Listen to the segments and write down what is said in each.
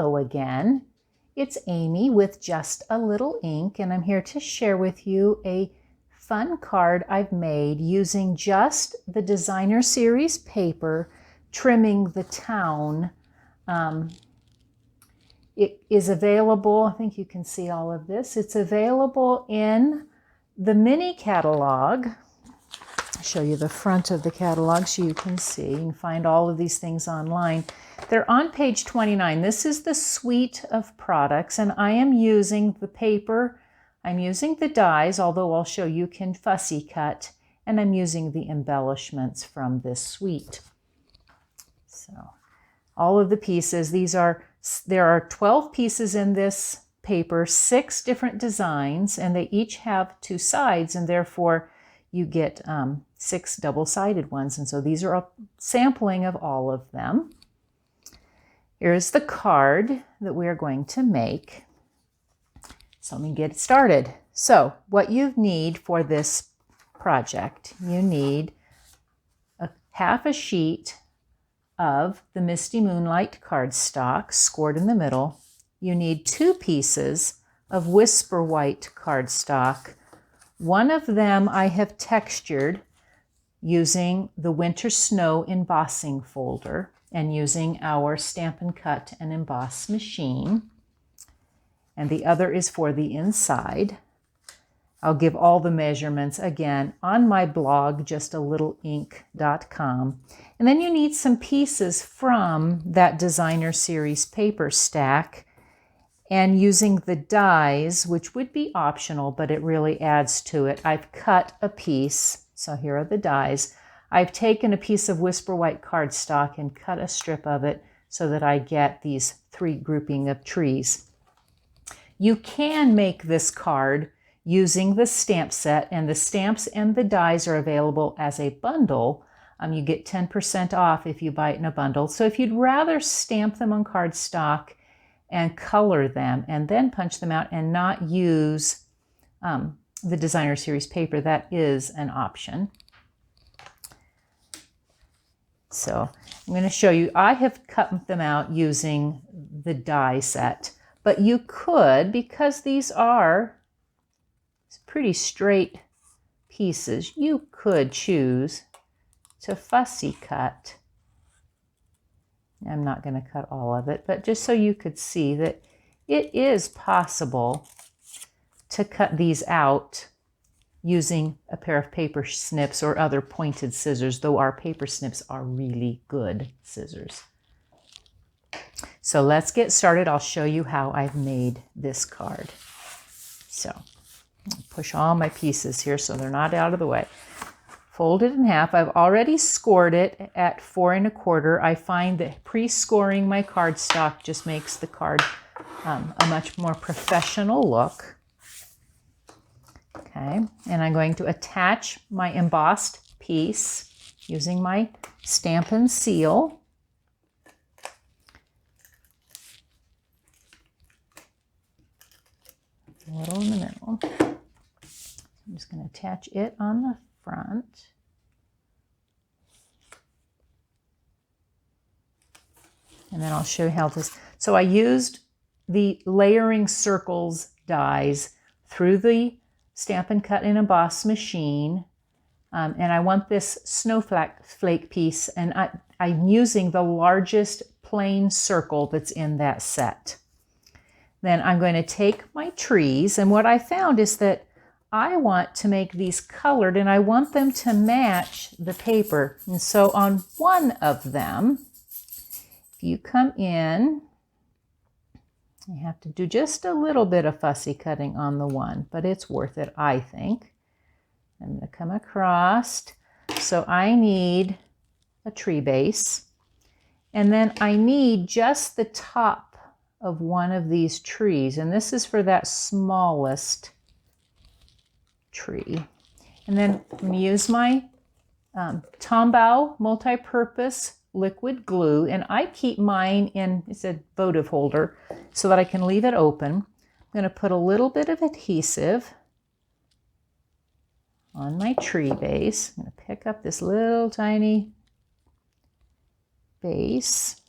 hello again. It's Amy with Just a Little Ink, and I'm here to share with you a fun card I've made using just the Designer Series paper, trimming the town. It is available, I think you can see all of this. It's available in the mini catalog. I'll show you the front of the catalog so you can see. You can find all of these things online. They're on page 29. This is the suite of products, and I am using the paper. I'm using the dies, although I'll show you can fussy cut, and I'm using the embellishments from this suite. So all of the pieces, there are 12 pieces in this paper, 6 different designs, and they each have 2 sides, and therefore you get 6 double-sided ones. And so these are a sampling of all of them. Here's the card that we are going to make. So let me get started. So what you need for this project, you need half a sheet of the Misty Moonlight cardstock scored in the middle. You need 2 pieces of Whisper White cardstock. One of them I have textured using the Winter Snow embossing folder and using our Stampin' Cut and Emboss machine. And the other is for the inside. I'll give all the measurements again on my blog, justalittleink.com. And then you need some pieces from that Designer Series paper stack, and using the dies, which would be optional, but it really adds to it. I've cut a piece, so here are the dies. I've taken a piece of Whisper White cardstock and cut a strip of it so that I get these 3 grouping of trees. You can make this card using the stamp set, and the stamps and the dies are available as a bundle. You get 10% off if you buy it in a bundle. So if you'd rather stamp them on cardstock and color them and then punch them out and not use the Designer Series paper, that is an option. So I'm going to show you, I have cut them out using the die set, but you could, because these are pretty straight pieces, you could choose to fussy cut. I'm not going to cut all of it, but just so you could see that it is possible to cut these out using a pair of paper snips or other pointed scissors, though our paper snips are really good scissors. So let's get started. I'll show you how I've made this card. So I'll push all my pieces here so they're not out of the way. Fold it in half. I've already scored it at 4 1/4. I find that pre-scoring my cardstock just makes the card a much more professional look. Okay, and I'm going to attach my embossed piece using my Stampin' Seal. A little in the middle. I'm just going to attach it on the front. And then I'll show you how this. So I used the layering circles dies through the Stampin' Cut and Emboss machine. And I want this snowflake piece, and I'm using the largest plain circle that's in that set. Then I'm going to take my trees, and what I found is that I want to make these colored, and I want them to match the paper. And so on one of them, if you come in, you have to do just a little bit of fussy cutting on the one, but it's worth it, I think. I'm going to come across. So I need a tree base, and then I need just the top of one of these trees, and this is for that smallest tree. And then I'm going to use my Tombow multi-purpose liquid glue, and I keep mine in, it's a votive holder, so that I can leave it open. I'm going to put a little bit of adhesive on my tree base. I'm going to pick up this little tiny base,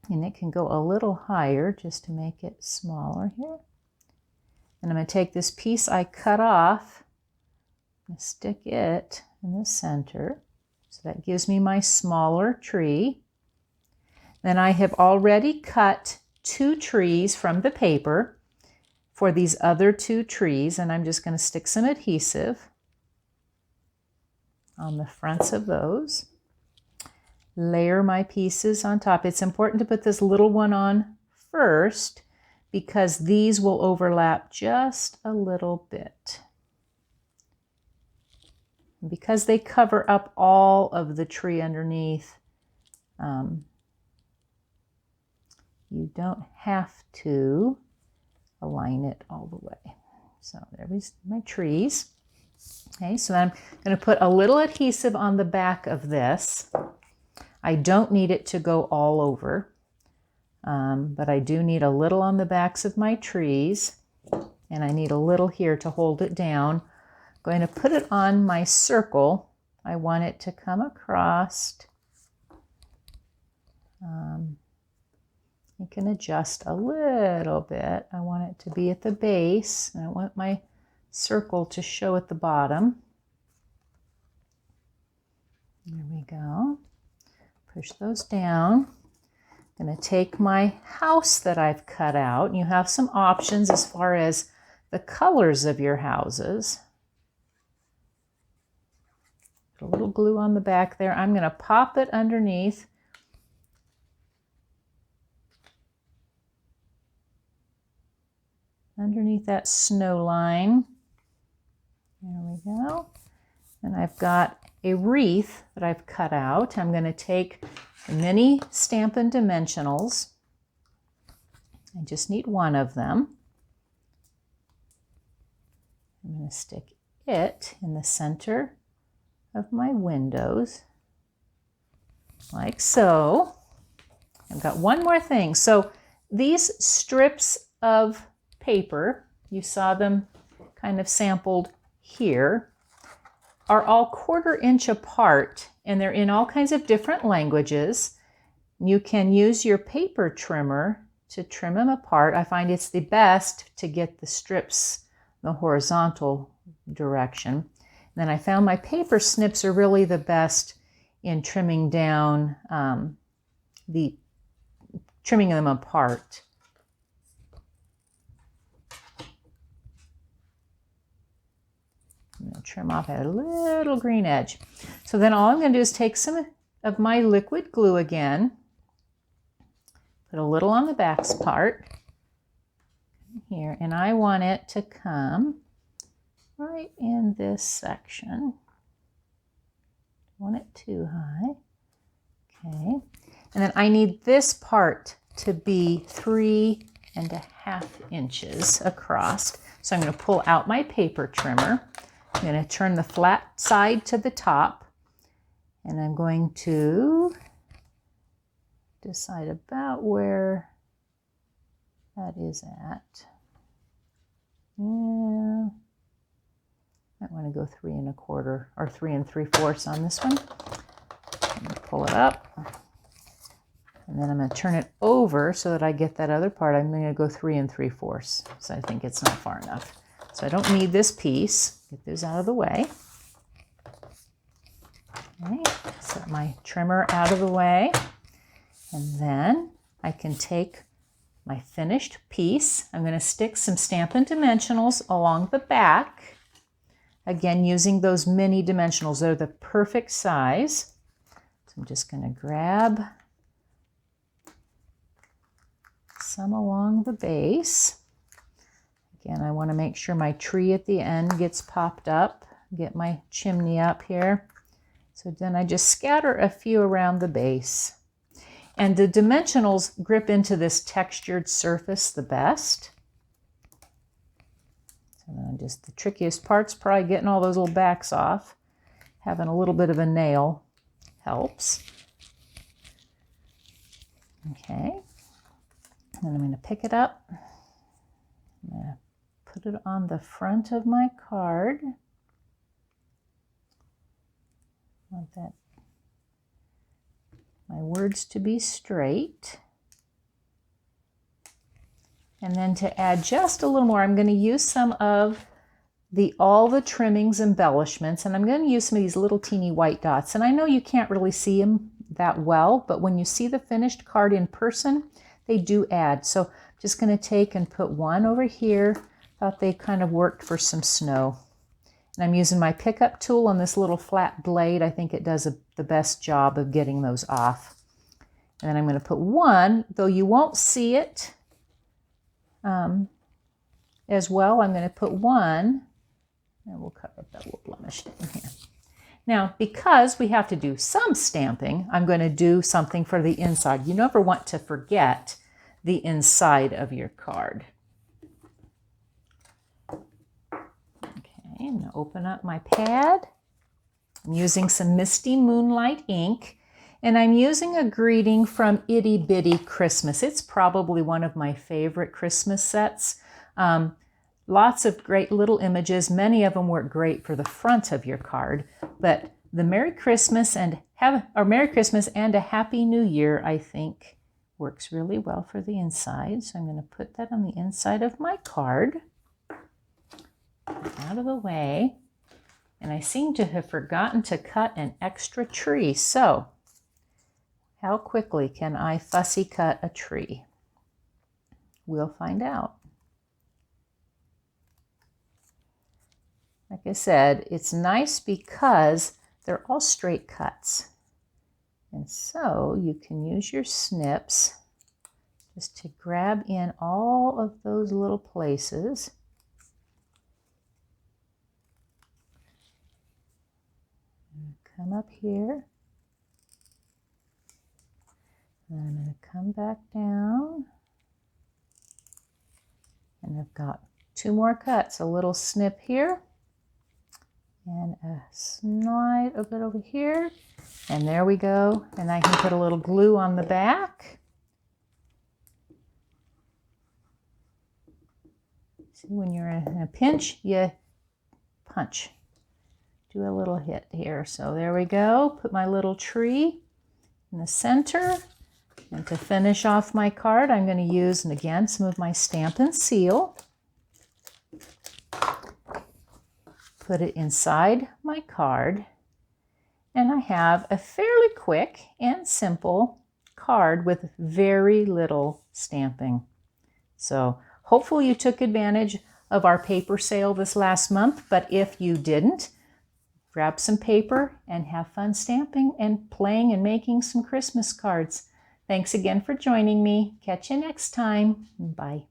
And it can go a little higher just to make it smaller here. And I'm going to take this piece I cut off and stick it in the center. So that gives me my smaller tree. Then I have already cut 2 trees from the paper for these other 2 trees, and I'm just going to stick some adhesive on the fronts of those. Layer my pieces on top. It's important to put this little one on first because these will overlap just a little bit. And because they cover up all of the tree underneath, you don't have to align it all the way. So there's my trees. Okay, so I'm going to put a little adhesive on the back of this. I don't need it to go all over, but I do need a little on the backs of my trees, and I need a little here to hold it down. I'm going to put it on my circle. I want it to come across. You can adjust a little bit. I want it to be at the base, and I want my circle to show at the bottom. There we go. Push those down. I'm going to take my house that I've cut out. You have some options as far as the colors of your houses. Put a little glue on the back there. I'm going to pop it underneath. Underneath that snow line. There we go. And I've got a wreath that I've cut out. I'm going to take the mini Stampin' dimensionals. I just need one of them. I'm going to stick it in the center of my windows, like so. I've got one more thing. So these strips of paper, you saw them kind of sampled here, are all 1/4 inch apart, and they're in all kinds of different languages. You can use your paper trimmer to trim them apart. I find it's the best to get the strips the horizontal direction. And then I found my paper snips are really the best in trimming down, trimming them apart. I'm going to trim off a little green edge. So then all I'm going to do is take some of my liquid glue again, put a little on the back part here, and I want it to come right in this section. Don't want it too high. Okay. And then I need this part to be 3.5 inches across. So I'm going to pull out my paper trimmer. I'm going to turn the flat side to the top, and I'm going to decide about where that is at. Yeah. I want to go 3 1/4 or 3 3/4 on this one. I'm going to pull it up, and then I'm going to turn it over so that I get that other part. I'm going to go 3 3/4, so I think it's not far enough. So I don't need this piece. Get those out of the way. Okay, set my trimmer out of the way, and then I can take my finished piece. I'm going to stick some Stampin' dimensionals along the back. Again, using those mini dimensionals. They're the perfect size. So I'm just going to grab some along the base. Again, I want to make sure my tree at the end gets popped up, get my chimney up here. So then I just scatter a few around the base. And the dimensionals grip into this textured surface the best. So then the trickiest part's probably getting all those little backs off. Having a little bit of a nail helps. Okay. And I'm going to pick it up. I'm going to put it on the front of my card. I want my words to be straight. And then to add just a little more, I'm going to use some of all the trimmings embellishments, and I'm going to use some of these little teeny white dots. And I know you can't really see them that well, but when you see the finished card in person, they do add. So I'm just going to take and put one over here. Thought they kind of worked for some snow. And I'm using my pickup tool on this little flat blade. I think it does the best job of getting those off. And then I'm going to put one, though you won't see it as well. I'm going to put one, and we'll cover up that little blemish in here. Now, because we have to do some stamping, I'm going to do something for the inside. You never want to forget the inside of your card. Okay, I'm going to open up my pad. I'm using some Misty Moonlight ink, and I'm using a greeting from Itty Bitty Christmas. It's probably one of my favorite Christmas sets. Lots of great little images. Many of them work great for the front of your card, but the Merry Christmas and a Happy New Year, I think, works really well for the inside. So I'm going to put that on the inside of my card. Out of the way. And I seem to have forgotten to cut an extra tree. So how quickly can I fussy cut a tree? We'll find out. Like I said, it's nice because they're all straight cuts. And so you can use your snips just to grab in all of those little places. Come up here. And I'm going to come back down. And I've got two more cuts, a little snip here. And a snide a bit over here. And there we go. And I can put a little glue on the back. See, when you're in a pinch, you punch. Do a little hit here. So there we go. Put my little tree in the center. And to finish off my card, I'm going to use, and again, some of my Stampin' Seal. Put it inside my card, and I have a fairly quick and simple card with very little stamping. So hopefully you took advantage of our paper sale this last month, but if you didn't, grab some paper and have fun stamping and playing and making some Christmas cards. Thanks again for joining me. Catch you next time. Bye.